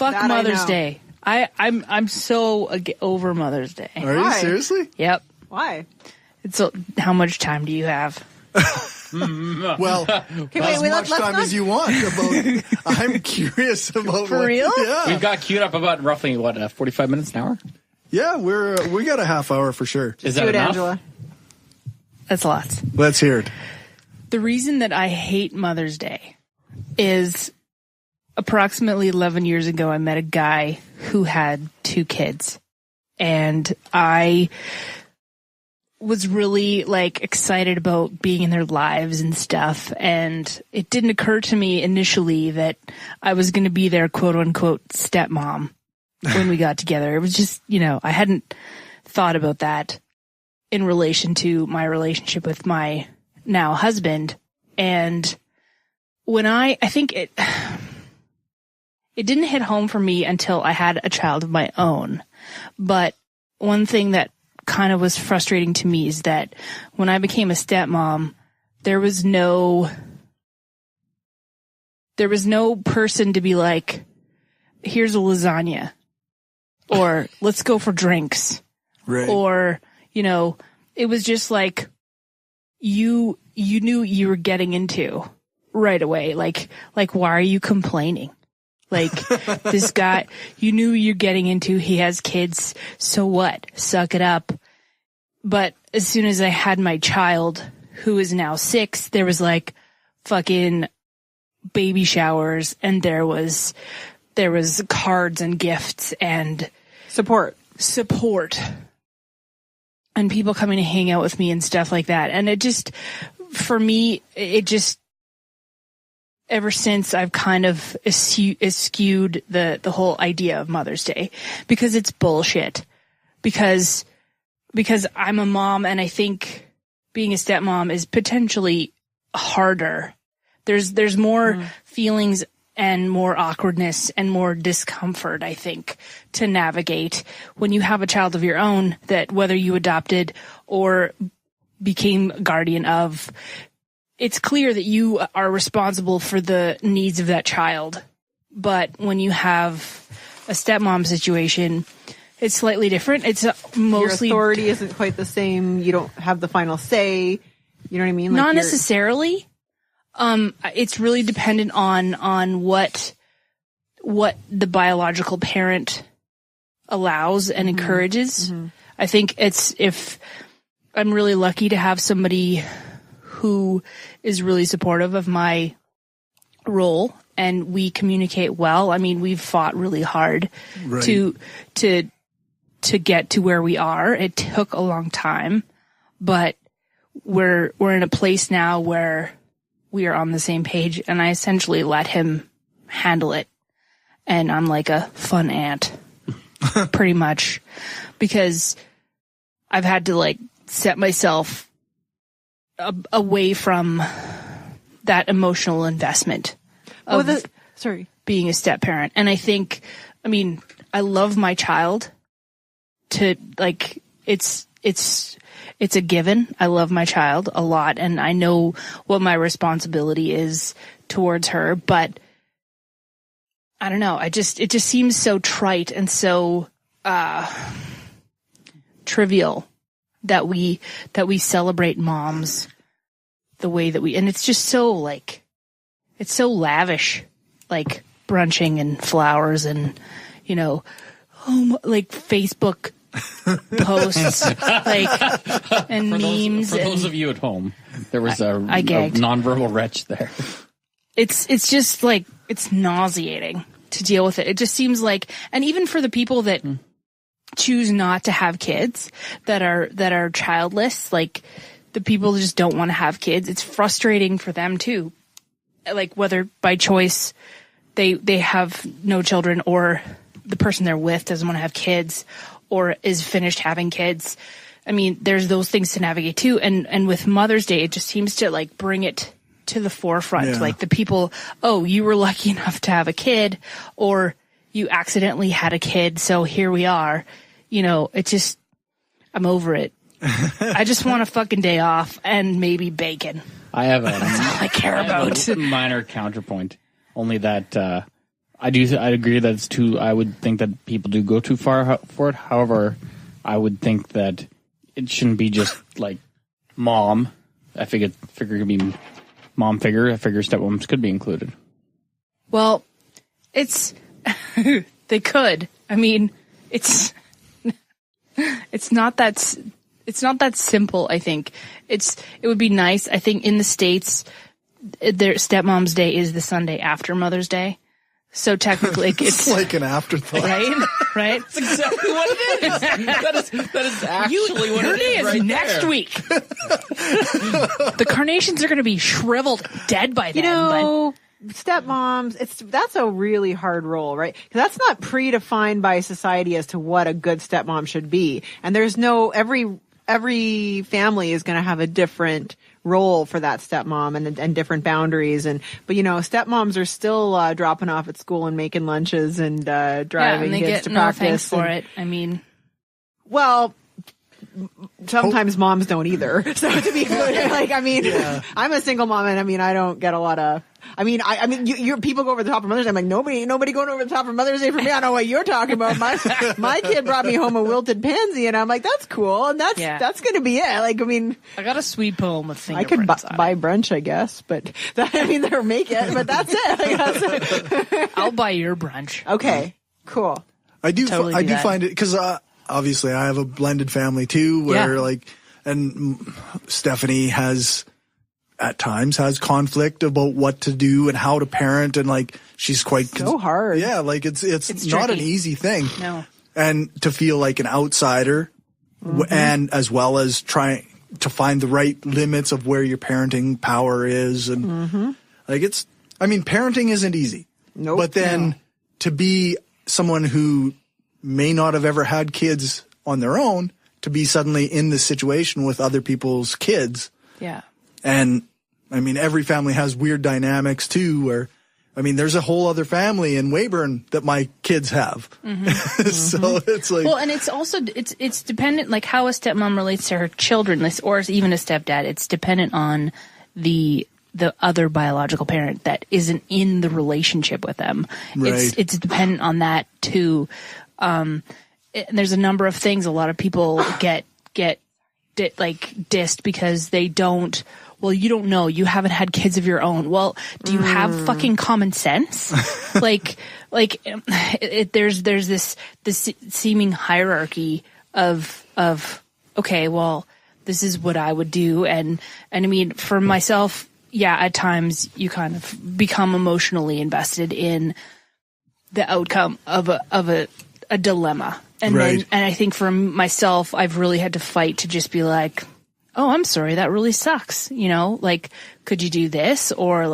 Fuck That Mother's Day. I'm so over Mother's Day. Are you seriously? Yep. Why? How much time do you have? Well, as much time as you want. I'm curious about For real? Yeah. We've got queued up about roughly 45 minutes an hour. Yeah, we got a half hour for sure. Is that enough? Angela. That's lots. Let's hear it. The reason that I hate Mother's Day is approximately 11 years ago, I met a guy who had 2 kids, and I was really excited about being in their lives and stuff. And it didn't occur to me initially that I was going to be their quote unquote stepmom when we got together. It was just, I hadn't thought about that in relation to my relationship with my now husband. And when I think it didn't hit home for me until I had a child of my own. But one thing that kind of was frustrating to me is that when I became a stepmom, there was no person to be like, here's a lasagna, or let's go for drinks. Right. Or, it was just like, you knew you were getting into right away. Like, why are you complaining? This guy, you knew you're getting into, he has kids, so what? Suck it up. But as soon as I had my child, who is now 6, there was fucking baby showers, and there was cards and gifts and Support. And people coming to hang out with me and stuff like that. And for me, ever since I've kind of eschewed the whole idea of Mother's Day, because it's bullshit. Because I'm a mom, and I think being a stepmom is potentially harder. There's more feelings and more awkwardness and more discomfort, I think, to navigate when you have a child of your own that whether you adopted or became guardian of, it's clear that you are responsible for the needs of that child. But when you have a stepmom situation, it's slightly different. It's mostly... Your authority isn't quite the same. You don't have the final say. You know what I mean? Not necessarily. It's really dependent on what the biological parent allows and encourages. Mm-hmm. I think if I'm really lucky to have somebody who is really supportive of my role and we communicate well. I mean, we've fought really hard to get to where we are. It took a long time, but we're in a place now where we are on the same page, and I essentially let him handle it. And I'm like a fun aunt, pretty much, because I've had to set myself away from that emotional investment of being a step parent. And I think, I love my child it's a given. I love my child a lot, and I know what my responsibility is towards her, but I don't know. It just seems so trite and so trivial that we celebrate moms the way that and it's just so it's so lavish, brunching and flowers and Facebook posts and memes. For those of you at home, there was a nonverbal wretch there. It's just it's nauseating to deal with it. It just seems and even for the people that choose not to have kids, that are childless, the people who just don't want to have kids, it's frustrating for them too. Whether by choice they have no children, or the person they're with doesn't want to have kids, or is finished having kids. There's those things to navigate too. And with Mother's Day, it just seems to bring it to the forefront. Yeah. The people, you were lucky enough to have a kid, or you accidentally had a kid, so here we are. I'm over it. I just want a fucking day off and maybe bacon. I have That's all I care about. A minor counterpoint, only that I agree that it's too. I would think that people do go too far for it. However, I would think that it shouldn't be just like mom. I figure it could be mom figure. I figure stepmoms could be included. Well, it's they could. I mean, it's not that simple. I think it would be nice. I think in the States, their stepmom's day is the Sunday after Mother's Day. So technically, it's like an afterthought, right? That's exactly what it is. That is actually what it is. Right next there. week. The carnations are going to be shriveled dead by then. Stepmoms, that's a really hard role, right? Because that's not predefined by society as to what a good stepmom should be. And there's every family is going to have a different role for that stepmom and different boundaries. But stepmoms are still dropping off at school and making lunches and driving and they kids get to no practice. Thanks for it. I mean, well, sometimes moms don't either. So to be clear, I'm a single mom, and I don't get a lot of. You people go over the top of Mother's Day. I'm like, nobody going over the top of Mother's Day for me. I don't know what you're talking about. My kid brought me home a wilted pansy, and I'm like, that's cool, and that's going to be it. I got a sweet poem with I could fingerprints. buy brunch, I guess, but they're make it, but that's it. I'll buy your brunch. Okay, cool. I do Totally do find it because obviously I have a blended family too, where and Stephanie at times has conflict about what to do and how to parent, and she's quite so hard. Yeah, it's not an easy thing. No, and to feel like an outsider, and as well as trying to find the right limits of where your parenting power is, and parenting isn't easy. Nope. But then to be someone who may not have ever had kids on their own, to be suddenly in this situation with other people's kids. Yeah. And every family has weird dynamics too, where, there's a whole other family in Weyburn that my kids have. So it's well, and it's also, it's dependent, like how a stepmom relates to her children, or even a stepdad. It's dependent on the other biological parent that isn't in the relationship with them. Right. It's dependent on that too. There's a number of things. A lot of people get dissed because they don't. Well, you don't know. You haven't had kids of your own. Well, do you have fucking common sense? There's this seeming hierarchy of okay, well, this is what I would do, and for myself, at times you kind of become emotionally invested in the outcome of a dilemma, and then I think for myself, I've really had to fight to just be like, oh, I'm sorry, that really sucks. Could you do this? Or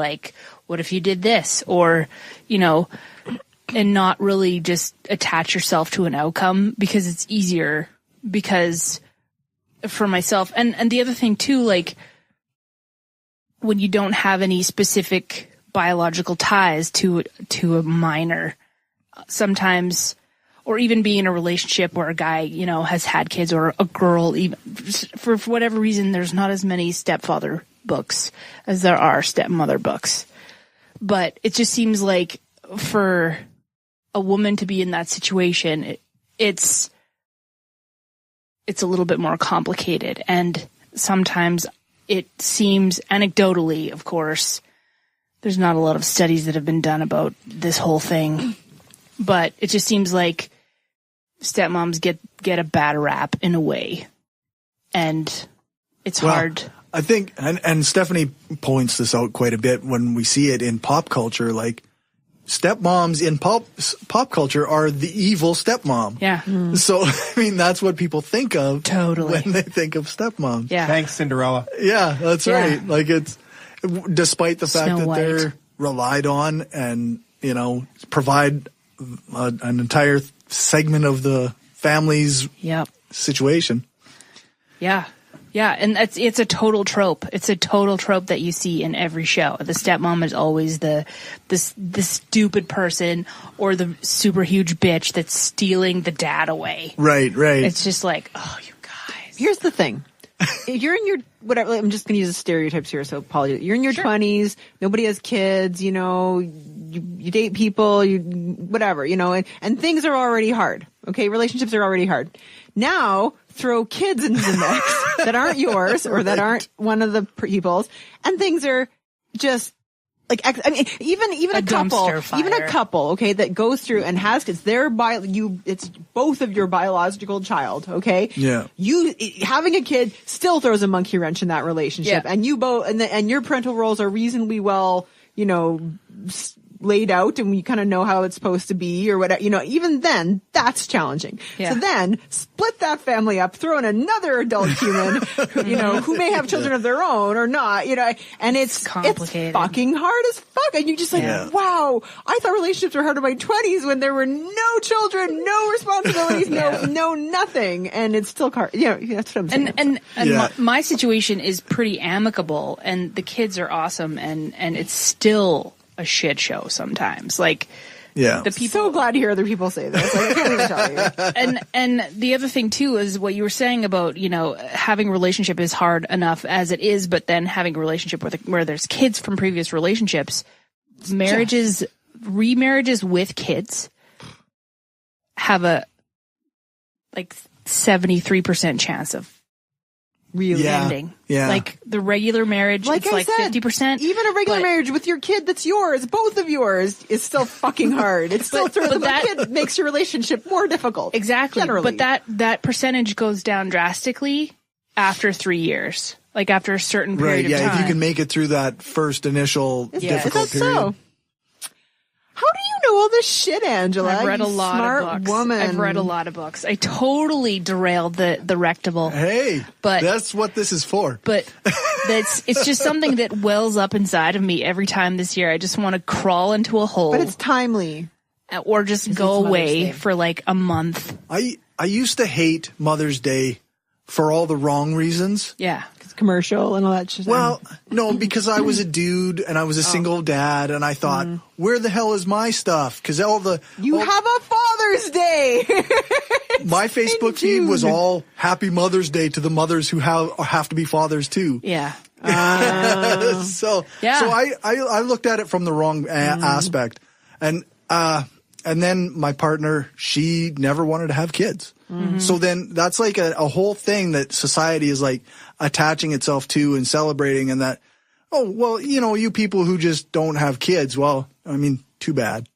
what if you did this? Or, and not really just attach yourself to an outcome, because it's easier, because for myself. And the other thing too, when you don't have any specific biological ties to a minor, sometimes, or even be in a relationship where a guy, has had kids, or a girl, even for whatever reason, there's not as many stepfather books as there are stepmother books. But it just seems like for a woman to be in that situation, it's a little bit more complicated. And sometimes it seems, anecdotally, of course, there's not a lot of studies that have been done about this whole thing, but it just seems like stepmoms get a bad rap in a way, and it's hard. I think, and Stephanie points this out quite a bit when we see it in pop culture, stepmoms in pop culture are the evil stepmom. Yeah. So, that's what people think of totally when they think of stepmoms. Yeah. Thanks, Cinderella. Yeah, that's right. It's, despite the fact Snow that White. they're relied on and, provide an entire segment of the family's situation. Yeah. Yeah. And it's a total trope. It's a total trope that you see in every show. The stepmom is always the stupid person, or the super huge bitch that's stealing the dad away. Right. It's just like, oh, you guys. Here's the thing. If you're in your, whatever, I'm just going to use the stereotypes here, so apologies. You're in your 20s, nobody has kids, you date people, you whatever, you know, and things are already hard. Okay, relationships are already hard. Now throw kids into the mix that aren't yours or that aren't one of the people's, and things are just like, I mean, even a couple, okay, that goes through and has kids, it's both of your biological child, okay? Yeah. Having a kid still throws a monkey wrench in that relationship, and you both, and your parental roles are reasonably well, you know, laid out, and you kind of know how it's supposed to be or whatever, you know, even then, that's challenging. Yeah. So then, split that family up, throw in another adult human, you know, who may have children of their own or not, you know, and it's complicated. It's fucking hard as fuck. And you're just like, wow, I thought relationships were hard in my 20s when there were no children, no responsibilities, no nothing. And it's still hard. You know, that's what I'm saying. And my situation is pretty amicable, and the kids are awesome, and it's still a shit show sometimes. Like, the people. So glad to hear other people say this. Like, I can't even tell you. And the other thing too is what you were saying about, you know, having a relationship is hard enough as it is, but then having a relationship where there's kids from previous relationships, remarriages with kids have a like 73% chance of really ending. Yeah. Like the regular marriage, like it's like 50%. Even a regular marriage with your kid that's yours, both of yours, is still fucking hard. It's still but that kid makes your relationship more difficult. Exactly. Generally. But that percentage goes down drastically after 3 years. Like after a certain period of time. If you can make it through that first initial difficult period. So? How do you know all this shit, Angela? I've read a lot of books. Woman. I've read a lot of books. I totally derailed the rectable. Hey, but that's what this is for. But it's just something that wells up inside of me every time this year. I just want to crawl into a hole. But it's timely. Or just go away for like a month. I used to hate Mother's Day for all the wrong reasons. Yeah. Commercial and all that shit. Well, no, because I was a dude and I was a single dad, and I thought, where the hell is my stuff? Because have a Father's Day. My Facebook feed was all Happy Mother's Day to the mothers who have to be fathers too. Yeah. So I looked at it from the wrong aspect, and then my partner, she never wanted to have kids. So then that's like a whole thing that society is like attaching itself to and celebrating, and that, oh, well, you know, you people who just don't have kids, well, I mean, too bad.